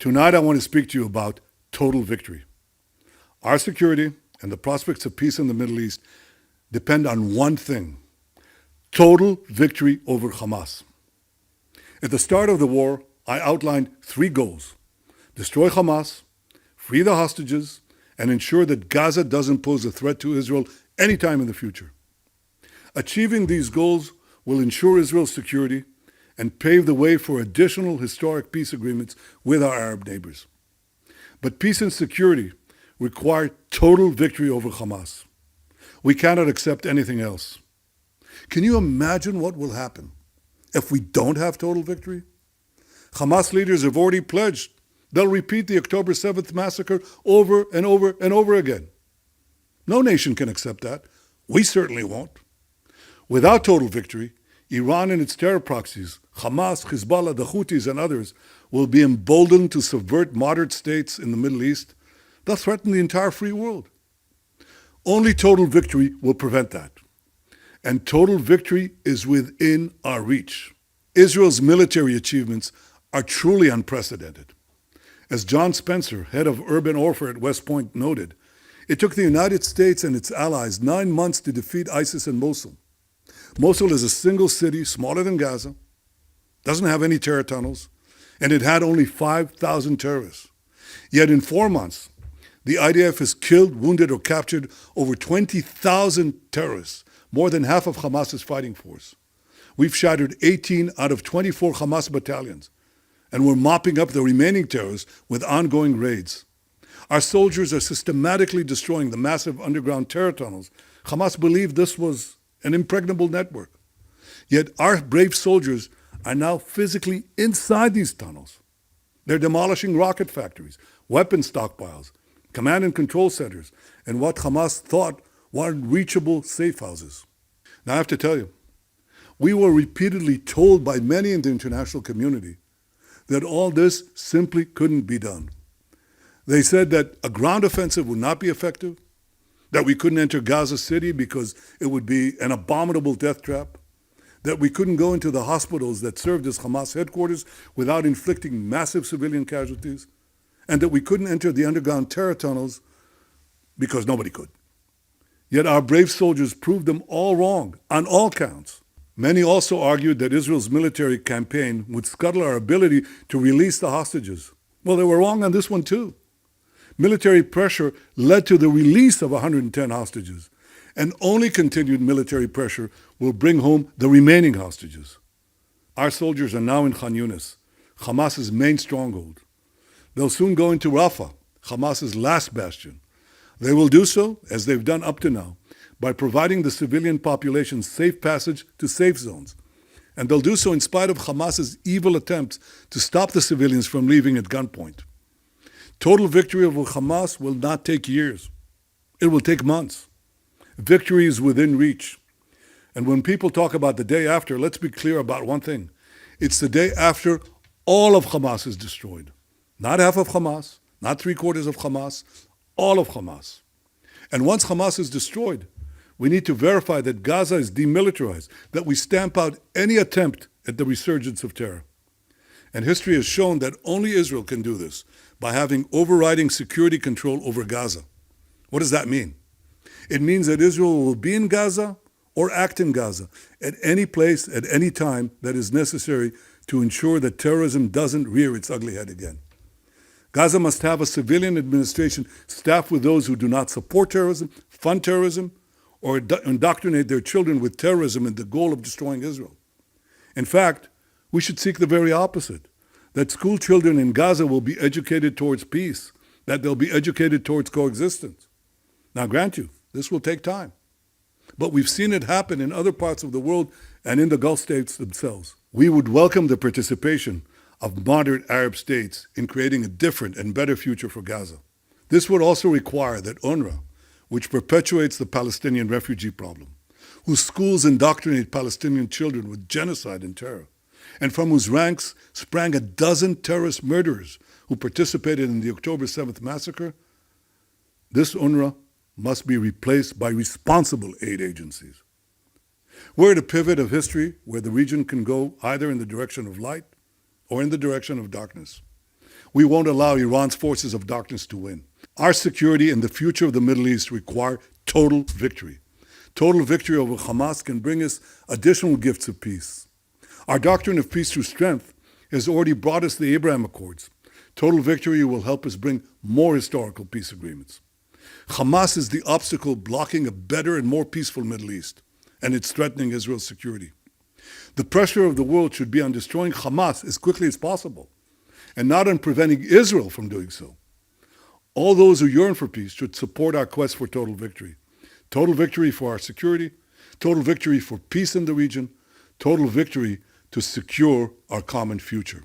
Tonight I want to speak to you about total victory. Our security and the prospects of peace in the Middle East depend on one thing: total victory over Hamas. At the start of the war, I outlined three goals: destroy Hamas, free the hostages, and ensure that Gaza doesn't pose a threat to Israel anytime in the future. Achieving these goals will ensure Israel's security and pave the way for additional historic peace agreements with our Arab neighbors. But peace and security require total victory over Hamas. We cannot accept anything else. Can you imagine what will happen if we don't have total victory? Hamas leaders have already pledged they'll repeat the October 7th massacre over and over and over again. No nation can accept that. We certainly won't. Without total victory, Iran and its terror proxies, Hamas, Hezbollah, the Houthis, and others, will be emboldened to subvert moderate states in the Middle East. They'll threaten the entire free world. Only total victory will prevent that. And total victory is within our reach. Israel's military achievements are truly unprecedented. As John Spencer, head of urban warfare at West Point, noted, it took the United States and its allies 9 months to defeat ISIS in Mosul. Mosul is a single city, smaller than Gaza, doesn't have any terror tunnels, and it had only 5,000 terrorists. Yet in 4 months, the IDF has killed, wounded, or captured over 20,000 terrorists, more than half of Hamas's fighting force. We've shattered 18 out of 24 Hamas battalions, and we're mopping up the remaining terrorists with ongoing raids. Our soldiers are systematically destroying the massive underground terror tunnels. Hamas believed this was an impregnable network. Yet our brave soldiers are now physically inside these tunnels. They're demolishing rocket factories, weapon stockpiles, command and control centers, and what Hamas thought were unreachable safe houses. Now I have to tell you, we were repeatedly told by many in the international community that all this simply couldn't be done. They said that a ground offensive would not be effective, that we couldn't enter Gaza City because it would be an abominable death trap, that we couldn't go into the hospitals that served as Hamas headquarters without inflicting massive civilian casualties, and that we couldn't enter the underground terror tunnels because nobody could. Yet our brave soldiers proved them all wrong on all counts. Many also argued that Israel's military campaign would scuttle our ability to release the hostages. Well, they were wrong on this one too. Military pressure led to the release of 110 hostages, and only continued military pressure will bring home the remaining hostages. Our soldiers are now in Khan Yunis, Hamas's main stronghold. They'll soon go into Rafah, Hamas's last bastion. They will do so, as they've done up to now, by providing the civilian population safe passage to safe zones. And they'll do so in spite of Hamas's evil attempts to stop the civilians from leaving at gunpoint. Total victory over Hamas will not take years. It will take months. Victory is within reach. And when people talk about the day after, let's be clear about one thing. It's the day after all of Hamas is destroyed. Not half of Hamas, not 3/4 of Hamas, all of Hamas. And once Hamas is destroyed, we need to verify that Gaza is demilitarized, that we stamp out any attempt at the resurgence of terror. And history has shown that only Israel can do this by having overriding security control over Gaza. What does that mean? It means that Israel will be in Gaza or act in Gaza at any place, at any time that is necessary to ensure that terrorism doesn't rear its ugly head again. Gaza must have a civilian administration staffed with those who do not support terrorism, fund terrorism, or indoctrinate their children with terrorism in the goal of destroying Israel. In fact, we should seek the very opposite, that school children in Gaza will be educated towards peace, that they'll be educated towards coexistence. Now, grant you, this will take time. But we've seen it happen in other parts of the world and in the Gulf states themselves. We would welcome the participation of moderate Arab states in creating a different and better future for Gaza. This would also require that UNRWA, which perpetuates the Palestinian refugee problem, whose schools indoctrinate Palestinian children with genocide and terror, and from whose ranks sprang a dozen terrorist murderers who participated in the October 7th massacre, this UNRWA must be replaced by responsible aid agencies. We're at a pivot of history where the region can go either in the direction of light or in the direction of darkness. we won't allow Iran's forces of darkness to win. Our security and the future of the Middle East require total victory. Total victory over Hamas can bring us additional gifts of peace. Our doctrine of peace through strength has already brought us the Abraham Accords. Total victory will help us bring more historical peace agreements. Hamas is the obstacle blocking a better and more peaceful Middle East, and it's threatening Israel's security. The pressure of the world should be on destroying Hamas as quickly as possible, and not on preventing Israel from doing so. All those who yearn for peace should support our quest for total victory. Total victory for our security, total victory for peace in the region, total victory to secure our common future.